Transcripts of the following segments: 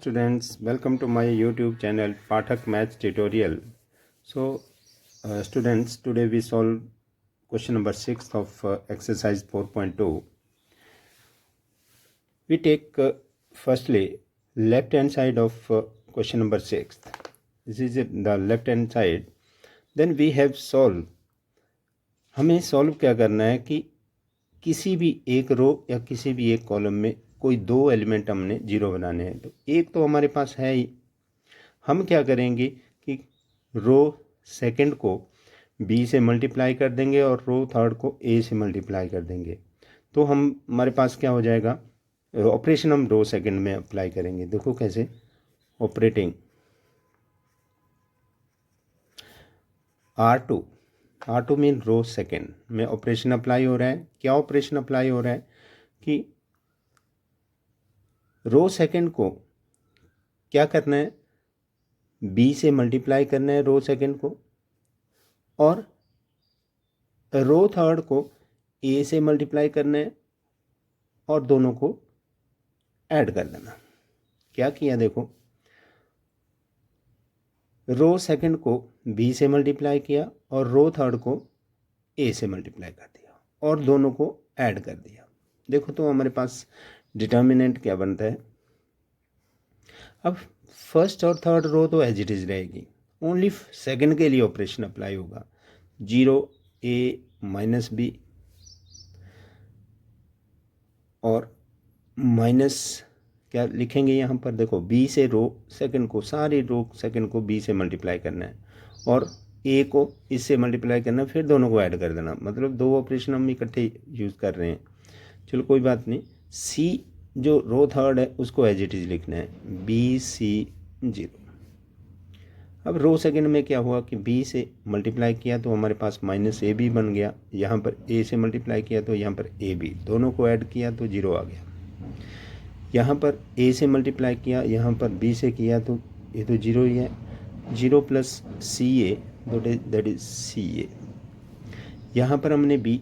students, welcome to my YouTube channel Pathak Maths Tutorial. So students, today we solve question number 6 of exercise 4.2. We take firstly left hand side of question number 6. This is the left hand side. Then we have solve. हमें solve क्या करना है कि किसी भी एक रो या किसी भी एक कॉलम में कोई दो एलिमेंट हमने जीरो बनाने हैं। तो एक तो हमारे पास है ही, हम क्या करेंगे कि रो सेकंड को बी से मल्टीप्लाई कर देंगे और रो थर्ड को ए से मल्टीप्लाई कर देंगे। तो हमारे पास क्या हो जाएगा, ऑपरेशन हम रो सेकंड में अप्लाई करेंगे। देखो कैसे, operating R2 mean row second में ऑपरेशन अप्लाई हो रहा है। क्या ऑपरेशन अप्लाई हो रहा है कि रो सेकंड को क्या करना है, बी से मल्टीप्लाई करना है रो सेकंड को, और रो थर्ड को ए से मल्टीप्लाई करना है और दोनों को ऐड कर देना। क्या किया, देखो रो सेकंड को बी से मल्टीप्लाई किया और रो थर्ड को ए से मल्टीप्लाई कर दिया और दोनों को ऐड कर दिया। देखो तो हमारे पास डिटर्मिनेंट क्या बनता है। अब फर्स्ट और थर्ड रो तो एज इट इज रहेगी, ओनली सेकंड के लिए ऑपरेशन अप्लाई होगा। 0a माइनस बी और माइनस क्या लिखेंगे यहाँ पर, देखो बी से रो सेकंड को, सारी रो सेकंड को बी से मल्टीप्लाई करना है और ए को इससे मल्टीप्लाई करना है, फिर दोनों को ऐड कर देना। मतलब दो ऑपरेशन हम इकट्ठे यूज़ कर रहे हैं। चलो कोई बात नहीं। सी जो रो थर्ड है उसको एज इट इज लिखना है, BC0। अब रो सेकंड में क्या हुआ कि बी से मल्टीप्लाई किया तो हमारे पास माइनस ए बी बन गया, यहाँ पर ए से मल्टीप्लाई किया तो यहाँ पर ए बी, दोनों को ऐड किया तो 0 आ गया। यहाँ पर ए से मल्टीप्लाई किया, यहाँ पर बी से किया तो ये तो 0 ही है। 0 plus CA that is CA। यहाँ पर हमने बी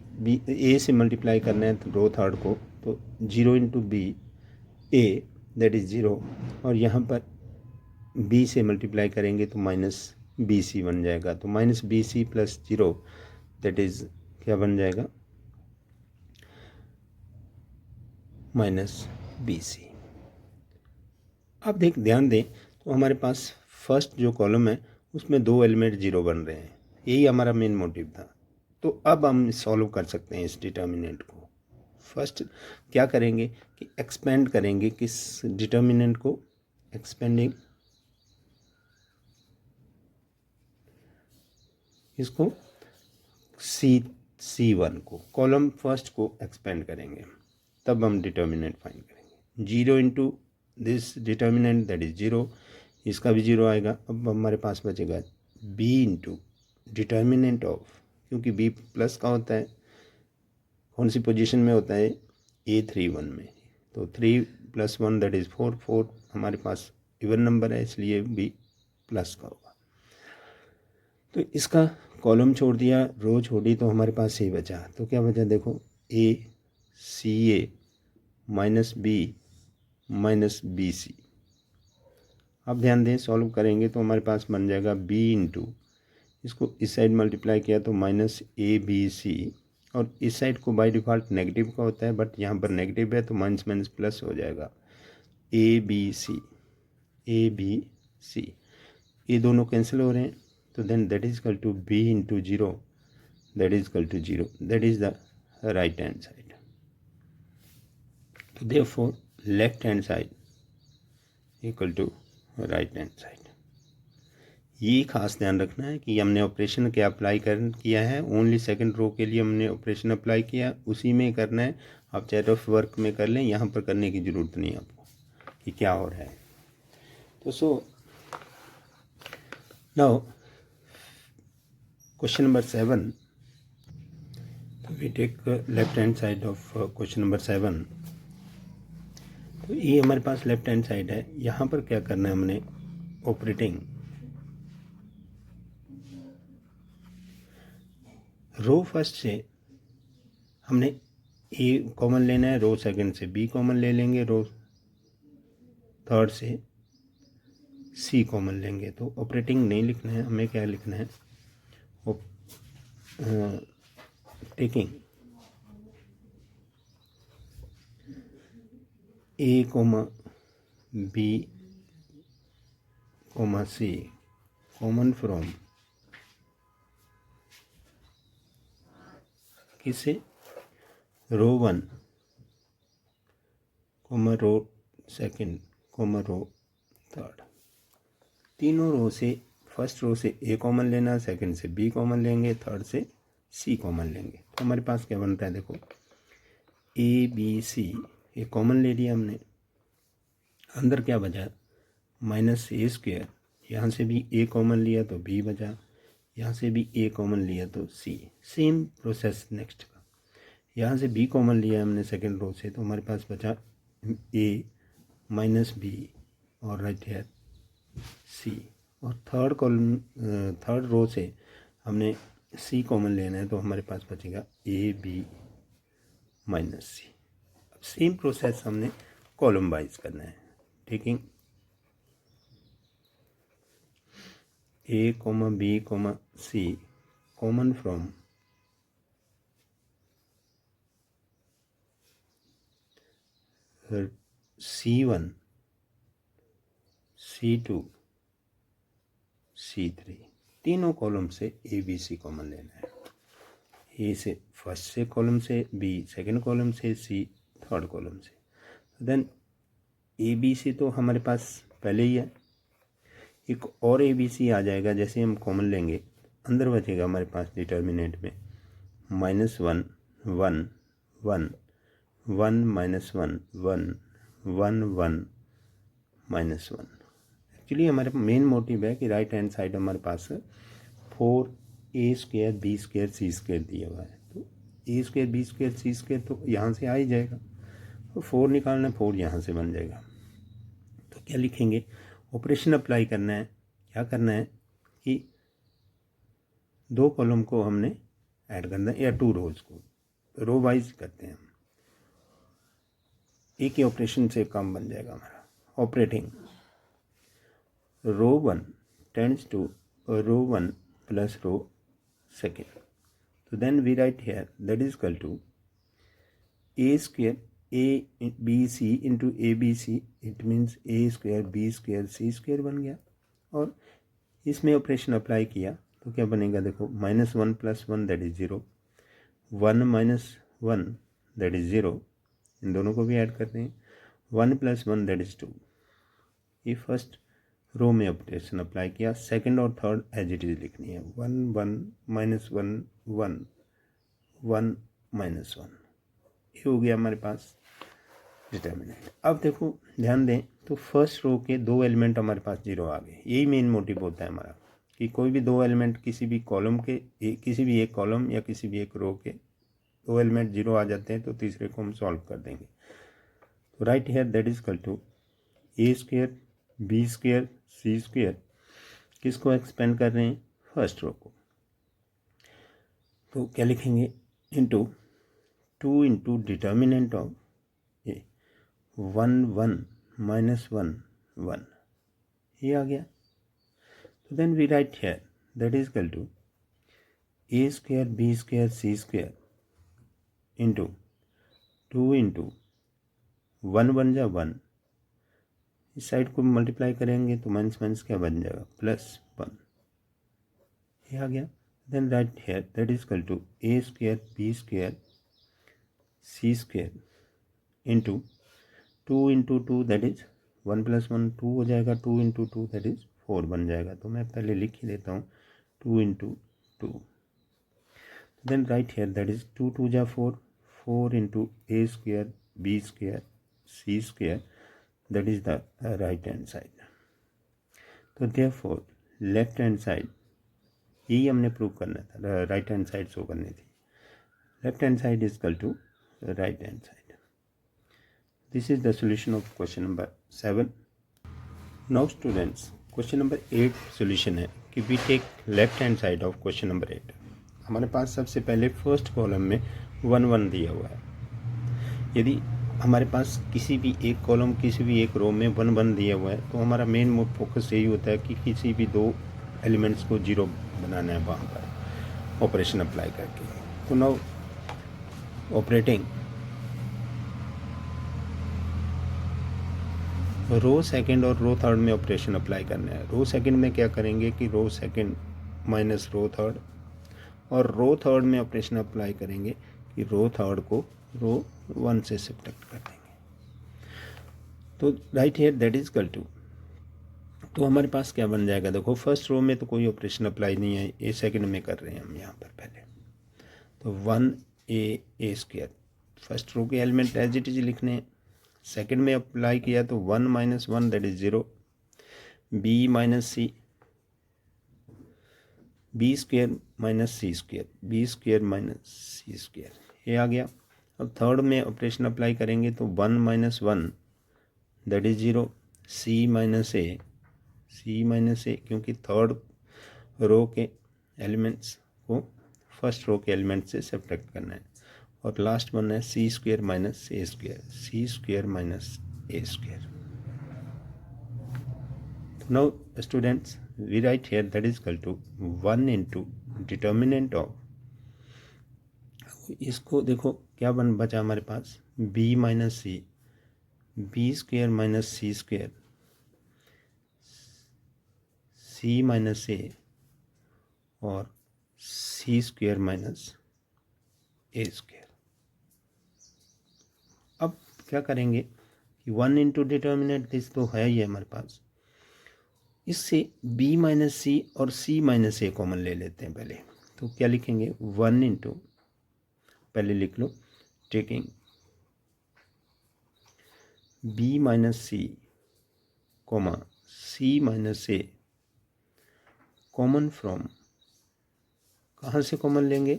ए से मल्टीप्लाई करना है तो रो थर्ड को, तो 0 into B A that is 0, और यहाँ पर बी से मल्टीप्लाई करेंगे तो माइनस BC बन जाएगा। तो minus BC plus 0 that is क्या बन जाएगा, माइनस BC। अब ध्यान दें तो हमारे पास फर्स्ट जो कॉलम है उसमें दो एलिमेंट जीरो बन रहे हैं, यही हमारा मेन मोटिव था। तो अब हम सॉल्व कर सकते हैं इस डिटर्मिनेंट को। फर्स्ट क्या करेंगे कि एक्सपेंड करेंगे किस डिटर्मिनेंट को, एक्सपेंडिंग इसको C1 को, कॉलम फर्स्ट को एक्सपेंड करेंगे, तब हम डिटर्मिनेंट फाइंड करेंगे। 0 into this determinant that is 0, इसका भी 0 आएगा। अब हमारे पास बचेगा b इंटू डिटर्मिनेंट ऑफ, क्योंकि b प्लस का होता है, कौन सी पोजीशन में होता है, A31 में, तो 3 + 1 दैट इज़ 4, 4 हमारे पास इवन नंबर है इसलिए b प्लस का होगा। तो इसका कॉलम छोड़ दिया, रो छोड़ी, तो हमारे पास ये बचा। तो क्या बचा, देखो ACA minus B minus BC। अब ध्यान दें, सॉल्व करेंगे तो हमारे पास बन जाएगा b इंटू, इसको इस साइड मल्टीप्लाई किया तो माइनस ABC, और इस साइड को बाय डिफ़ॉल्ट नेगेटिव का होता है, बट यहाँ पर नेगेटिव है तो माइनस माइनस प्लस हो जाएगा, ABC ये दोनों कैंसिल हो रहे हैं, तो then that is equal to b into 0 that is equal to 0, that is the right hand side. तो therefore left hand side equal to right hand side. ये खास ध्यान रखना है कि हमने ऑपरेशन क्या अप्लाई किया है, ओनली सेकंड रो के लिए हमने ऑपरेशन अप्लाई किया, उसी में करना है। आप चाहे रफ वर्क में कर लें, यहाँ पर करने की ज़रूरत नहीं है आपको कि क्या हो रहा है। तो सो नाउ क्वेश्चन नंबर 7, तो we take left hand side of question number 7। तो ये हमारे पास लेफ्ट हैंड साइड है। यहाँ पर क्या करना है, हमने ऑपरेटिंग रो फर्स्ट से हमने ए कॉमन लेना है, रो सेकंड से बी कॉमन ले लेंगे, रो थर्ड से सी कॉमन लेंगे। तो ऑपरेटिंग नहीं लिखना है, हमें क्या लिखना है, taking A comma B comma C common from किसे, रो 1 कोमा रो 2 कोमा रो 3। तीनों रो से, फर्स्ट रो से ए कॉमन लेना, सेकंड से बी कॉमन लेंगे, थर्ड से सी कॉमन लेंगे। तो हमारे पास क्या बनता है, देखो ए बी सी ये कॉमन ले लिया हमने, अंदर क्या बचा -a², यहाँ से भी ए कॉमन लिया तो बी बचा, यहाँ से भी ए कॉमन लिया तो सी। सेम प्रोसेस नेक्स्ट का, यहाँ से बी कॉमन लिया हमने सेकंड रो से, तो हमारे पास बचा ए -b और राइट हेयर सी। और थर्ड रो से हमने सी कॉमन लेना है, तो हमारे पास बचेगा ए बी -c। अब सेम प्रोसेस हमने कॉलम वाइज करना है, taking A comma B comma C common from C1 C2 C3, तीनों कॉलम से ए बी सी कॉमन लेना है। ए से फर्स्ट से कॉलम से, बी सेकंड कॉलम से, सी थर्ड कॉलम से। देन ए बी सी तो हमारे पास पहले ही है, एक और ए बी सी आ जाएगा जैसे हम कॉमन लेंगे, अंदर बचेगा हमारे पास डिटर्मिनेंट में -1 1 1 1 -1 1 1 1 -1। एक्चुअली हमारे मेन मोटिव है कि राइट हैंड साइड हमारे पास 4a² b² c² दिया हुआ है, तो a² b² c² तो यहाँ से आ ही जाएगा, तो 4 निकालना, 4 यहाँ से बन जाएगा। तो क्या लिखेंगे, ऑपरेशन अप्लाई करना है। क्या करना है कि 2 कॉलम को हमने ऐड करना है, या 2 रोज को, रो वाइज करते हैं हम, एक ही ऑपरेशन से काम बन जाएगा हमारा। Operating row 1 tends to row 1 plus row 2, तो then we write here that is equal to a² A B C into A B C, it means a² b² c² बन गया। और इसमें ऑपरेशन अप्लाई किया तो क्या बनेगा, देखो -1 + 1 दैट इज 0, 1 - 1 दैट इज 0, इन दोनों को भी ऐड करते हैं, 1 + 1 दैट इज 2। ये फर्स्ट रो में ऑपरेशन अप्लाई किया, सेकंड और थर्ड एज इट इज लिखनी है, 1 1 -1 1 1 -1। ये हो गया हमारे पास डिटर्मिनेंट। अब देखो ध्यान दें तो फर्स्ट रो के 2 एलिमेंट हमारे पास 0 आ गए। यही मेन मोटिव होता है हमारा कि कोई भी 2 एलिमेंट किसी भी कॉलम के, किसी भी एक कॉलम या किसी भी एक रो के 2 एलिमेंट 0 आ जाते हैं, तो तीसरे को हम सॉल्व कर देंगे। तो right here that is equal to a² b² c², किसको एक्सपेंड कर रहे हैं, फर्स्ट रो को। तो क्या लिखेंगे, इंटू 2 इंटू डिटर्मिनेंट ऑफ 1 1 -1 1, ये आ गया। तो then we write here that is equal to a² b² c² into 2 into 1 1 जा 1, इस साइड को मल्टीप्लाई करेंगे तो माइनस क्या बन जाएगा, +1, ये आ गया। Then write here that is equal to a² b² c² into 2 into 2 that is 1 + 1 2 हो जाएगा, 2 इंटू 2 दैट इज 4 बन जाएगा। तो मैं पहले लिख ही देता हूँ 2 into 2। Then write here that is 2 2 जा 4, 4 into a² b² c² that is the right hand side. तो देयरफॉर लेफ्ट हैंड साइड, यही हमने प्रूव करना था, राइट हैंड साइड शो करनी थी। Left hand side is equal to right hand side. This is the solution of question number 7। Now students question number 8 solution है कि we take left hand side of question number 8। हमारे पास सबसे पहले first column में 1 1 दिया हुआ है। यदि हमारे पास किसी भी एक कॉलम किसी भी एक रो में 1 1 दिया हुआ है, तो हमारा मेन फोकस यही होता है कि किसी भी 2 एलिमेंट्स को 0 बनाना है वहाँ पर ऑपरेशन अप्लाई करके। तो नाउ ऑपरेटिंग रो सेकंड और रो थर्ड में ऑपरेशन अप्लाई करना है। रो सेकंड में क्या करेंगे कि row second minus row third, और रो थर्ड में ऑपरेशन अप्लाई करेंगे कि रो थर्ड को रो 1 से सब्ट्रैक्ट कर देंगे। तो right here that is equal to, तो हमारे पास क्या बन जाएगा, देखो फर्स्ट रो में तो कोई ऑपरेशन अप्लाई नहीं है, ए सेकंड में कर रहे हैं हम यहाँ पर पहले। तो 1a स्क्वायर फर्स्ट रो के एलिमेंट एज इट इज लिखने हैं। सेकंड में अप्लाई किया तो 1 minus 1 that is 0, B minus C, B square minus C square, B square minus C square, ये आ गया। अब थर्ड में ऑपरेशन अप्लाई करेंगे तो 1 minus 1 that is 0, c minus a, c minus a, क्योंकि थर्ड रो के एलिमेंट्स को फर्स्ट रो के एलिमेंट से सब्ट्रैक्ट करना है। और लास्ट वन है c square minus a square, c square minus a square. Now students we write here that is equal to 1 into determinant of, इसको देखो क्या बचा हमारे पास, b minus C, B square minus c square, सी minus ए, और सी square minus ए square. अब क्या करेंगे कि 1 इंटू डिटर्मिनेंट दिस तो है ही है हमारे पास, इससे b माइनस सी और c माइनस ए कॉमन ले लेते हैं पहले। तो क्या लिखेंगे, 1 इंटू, पहले लिख लो taking b minus c comma c minus A common from, कहाँ से कॉमन लेंगे,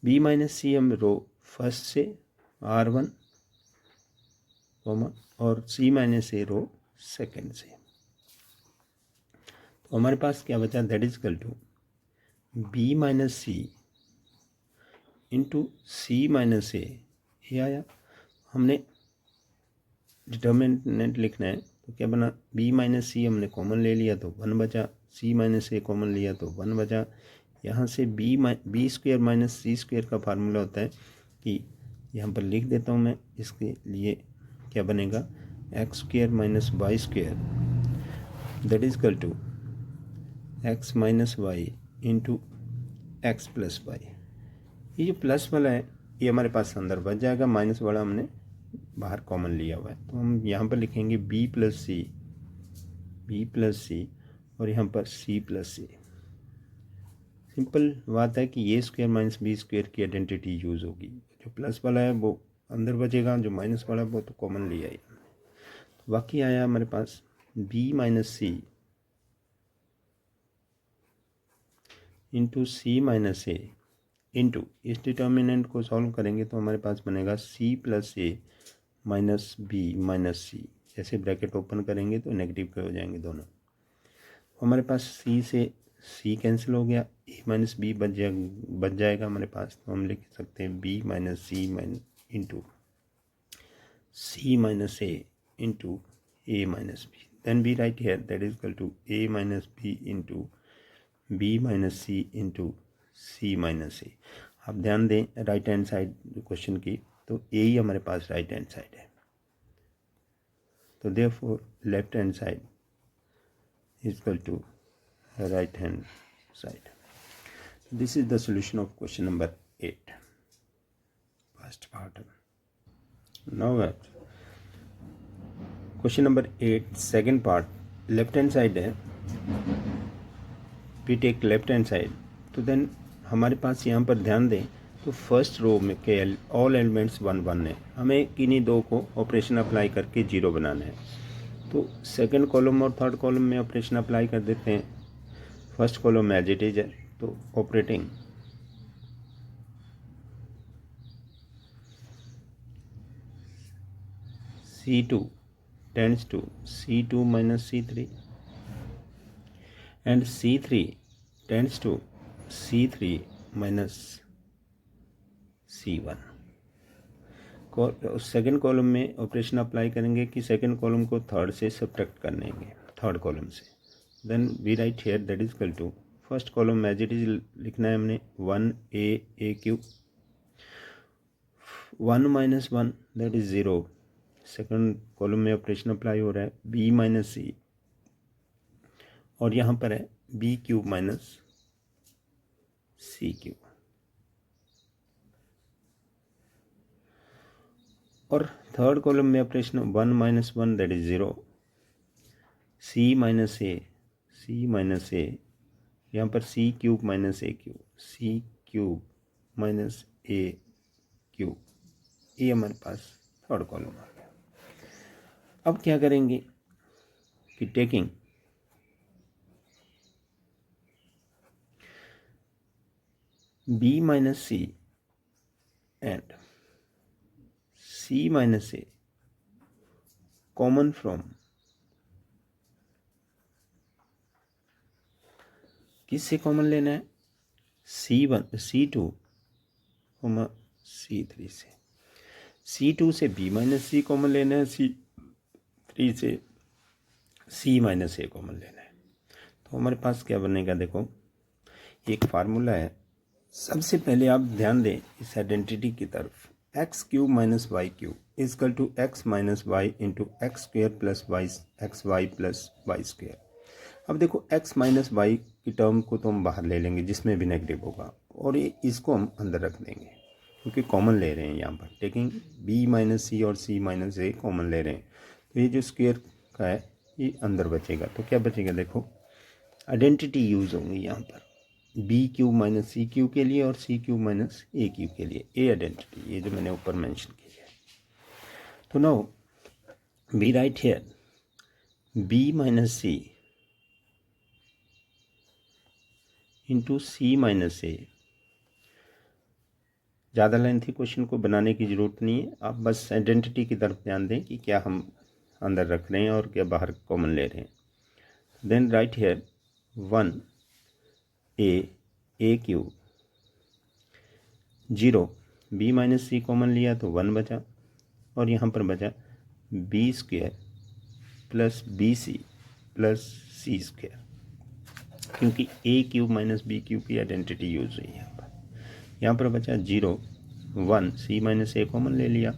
b माइनस सी हम रो फर्स्ट से r1 कॉमा और c minus a row second से। तो हमारे पास क्या बचा, that is equal to b minus C into C minus a, ये आया। हमने डिटर्मिनेंट लिखना है तो क्या बना, b माइनस सी हमने कॉमन ले लिया तो 1 बचा, c माइनस ए कॉमन लिया तो 1 बचा। यहाँ से B square minus C square का फार्मूला होता है कि यहाँ पर लिख देता हूँ मैं, इसके लिए क्या बनेगा, X square minus Y square that is equal to X minus Y into X plus Y. ये जो प्लस वाला है ये हमारे पास अंदर बच जाएगा, माइनस वाला हमने बाहर कॉमन लिया हुआ है। तो हम यहाँ पर लिखेंगे b प्लस सी और यहाँ पर c प्लस सी। सिंपल बात है कि ए स्क्वायर माइनस बी स्क्वायर की आइडेंटिटी यूज़ होगी, जो प्लस वाला है वो अंदर बचेगा, जो माइनस वाला है वो तो कॉमन लिया है। तो बाकी आया हमारे पास b माइनस सी इंटू सी माइनस ए इंटू, इस डिटर्मिनेंट को सॉल्व करेंगे तो हमारे पास बनेगा c प्लस ए माइनस बी माइनस सी। जैसे ब्रैकेट ओपन करेंगे तो नेगेटिव के हो जाएंगे दोनों। हमारे पास c से c कैंसिल हो गया, a माइनस बी बच जाएगा हमारे पास। तो हम लिख सकते हैं b minus C into c minus A into a minus b. Then we write here that is equal to a minus B into b minus C into c minus a. आप ध्यान दें राइट हैंड साइड क्वेश्चन की, तो a ही हमारे पास right hand side है। तो therefore left hand side is equal to right hand side. This is the solution of question number 8, first part. Now question number 8 second part, left hand side है, we take left hand side। तो then हमारे पास यहाँ पर ध्यान दें तो first row में के ऑल एलिमेंट्स 1 1 है, हमें किन्हीं दो को ऑपरेशन अप्लाई करके 0 बनाना है। तो सेकंड कॉलम और थर्ड कॉलम में ऑपरेशन अप्लाई कर देते हैं। First column as it is है, तो operating C2 tends to C2 minus C3 and C3 tends to C3 minus C1। Second column में ऑपरेशन अप्लाई करेंगे कि सेकंड कॉलम को थर्ड से सब्ट्रैक्ट कर लेंगे, थर्ड कॉलम से। Then we write here that is equal to first column as it is लिखना है हमने 1a cube, 1 minus 1 that is 0। Second column में ऑपरेशन अप्लाई हो रहा है b माइनस सी, और यहाँ पर है b cube minus c cube. और थर्ड कॉलम में operation 1 minus 1 that is 0, c minus a, यहाँ पर c cube minus a cube, c cube minus a cube, ये हमारे पास थर्ड कॉलम आ गया। अब क्या करेंगे कि taking b minus C and c minus A common from, किससे कॉमन लेना है, C1 C2 C3 से, C2 से b माइनस सी कॉमन लेना है, C3 से c माइनस ए कॉमन लेना है। तो हमारे पास क्या बनेगा, देखो एक फार्मूला है। सबसे पहले आप ध्यान दें इस आइडेंटिटी की तरफ, X cube minus Y cube is equal to X minus Y into X square plus Y X Y plus Y square. अब देखो एक्स माइनस वाई की टर्म को तो हम बाहर ले लेंगे जिसमें भी नेगेटिव होगा, और ये इसको हम अंदर रख देंगे क्योंकि कॉमन ले रहे हैं यहाँ पर, टेकिंग बी माइनस सी और सी माइनस ए कॉमन ले रहे हैं। तो ये जो स्क्वेयर का है ये अंदर बचेगा। तो क्या बचेगा, देखो आइडेंटिटी यूज होंगी यहाँ पर, B cube minus c cube के लिए और सी क्यूब माइनस ए क्यूब के लिए, ए आइडेंटिटी, ये जो मैंने ऊपर मेंशन की है। तो now we write here b minus C into C minus a. ज़्यादा लेंथी क्वेश्चन को बनाने की ज़रूरत नहीं है, आप बस आइडेंटिटी की तरफ ध्यान दें कि क्या हम अंदर रख रहे हैं और क्या बाहर कॉमन ले रहे हैं। Then right here 1a cube 0, b minus c common लिया तो 1 बचा, और यहाँ पर बचा b square plus b c plus c square, क्योंकि a cube minus b cube की आइडेंटिटी यूज हुई है। यहाँ पर बचा 0 1, सी माइनस ए कॉमन ले लिया,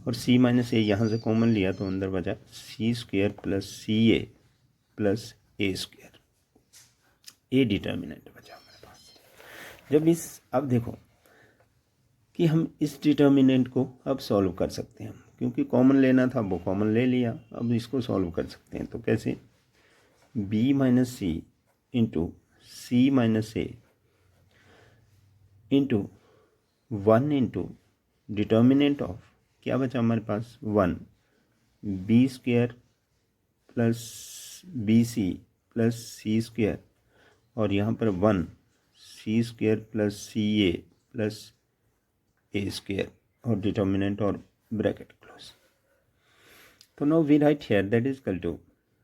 और सी माइनस ए यहाँ से कॉमन लिया तो अंदर बचा c square plus c a plus a square, a determinant बचा हमारे पास। जब इस अब देखो कि हम इस डिटर्मिनेंट को अब सॉल्व कर सकते हैं, क्योंकि कॉमन लेना था वो कॉमन ले लिया, अब इसको सॉल्व कर सकते हैं। तो कैसे, b minus C into C minus A into 1 into determinant of, क्या बचा हमारे पास 1, b square plus b c plus c square, और यहाँ पर 1 c square plus c a plus a square, और डिटर्मिनेंट और ब्रैकेट क्लोज। तो now we write here that is equal to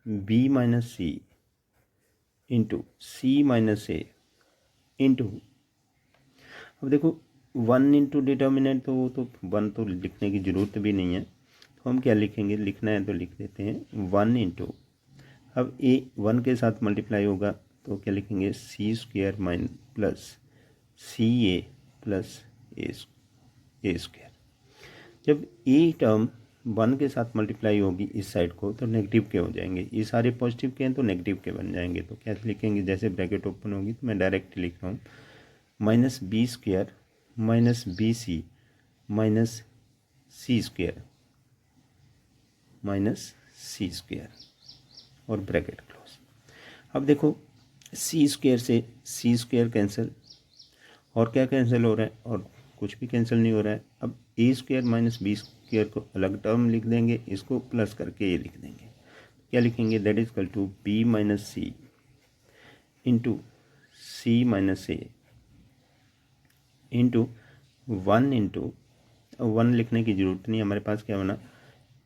B minus C into C minus A into, अब देखो 1 into determinant, तो वो तो 1 तो लिखने की ज़रूरत भी नहीं है, तो हम क्या लिखेंगे, लिखना है तो लिख देते हैं 1 इंटू, अब ए 1 के साथ मल्टीप्लाई होगा तो क्या लिखेंगे, C square mine plus c a plus a square. जब ए टर्म 1 के साथ मल्टीप्लाई होगी इस साइड को तो नेगेटिव के हो जाएंगे, ये सारे पॉजिटिव के हैं तो नेगेटिव के बन जाएंगे। तो क्या लिखेंगे, जैसे ब्रैकेट ओपन होगी तो मैं डायरेक्ट लिख रहा हूँ minus B square minus b c minus c square minus c square और ब्रैकेट क्लोज। अब देखो सी स्क्वेयर से सी स्क्वेयर कैंसिल, और क्या कैंसिल हो रहा है, और कुछ भी कैंसिल नहीं हो रहा है। अब ए स्क्वेयर माइनस बी स्क्वेयर को अलग टर्म लिख देंगे, इसको प्लस करके ये लिख देंगे। क्या लिखेंगे, that is equal to B minus C into C minus A into 1 into, 1 लिखने की ज़रूरत नहीं, हमारे पास क्या बना,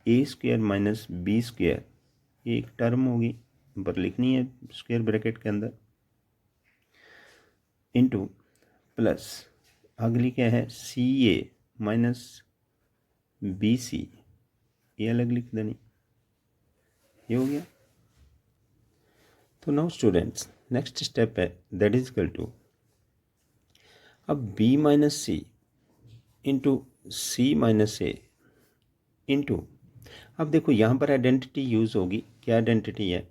A square minus B square, ये एक टर्म होगी पर लिखनी है स्क्वेयर ब्रैकेट के अंदर, इंटू प्लस अगली क्या है सी ए माइनस BC ये अलग लिख देनी, ये हो गया। तो नाउ स्टूडेंट्स नेक्स्ट स्टेप है दैट इज इक्वल टू, अब B माइनस सी इंटू C माइनस ए इंटू, अब देखो यहाँ पर आइडेंटिटी यूज होगी, क्या आइडेंटिटी है,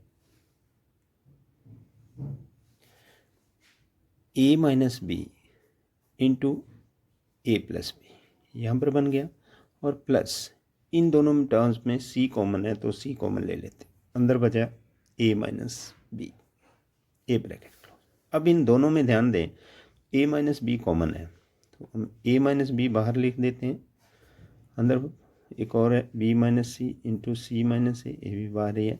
A minus B into A plus B, यहाँ पर बन गया, और प्लस इन दोनों टर्म्स में C कॉमन है तो C कॉमन ले लेते, अंदर बचा A minus B, A bracket close. अब इन दोनों में ध्यान दें A माइनस बी कॉमन है तो हम A माइनस बी बाहर लिख देते हैं, अंदर एक और है B minus C into C minus a, ये भी बाहर ही है,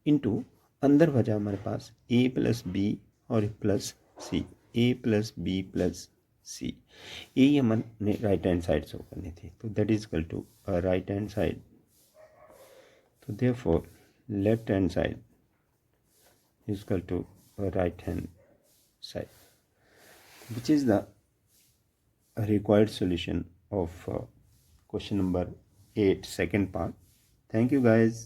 इंटू अंदर बचा हमारे पास A प्लस बी और plus c, A plus b plus c, यही हमने राइट हैंड साइड शो करनी थी, तो that is equal to right hand side, तो therefore left hand side is equal to right hand side, which is the required solution of question number 8 second part. Thank you guys.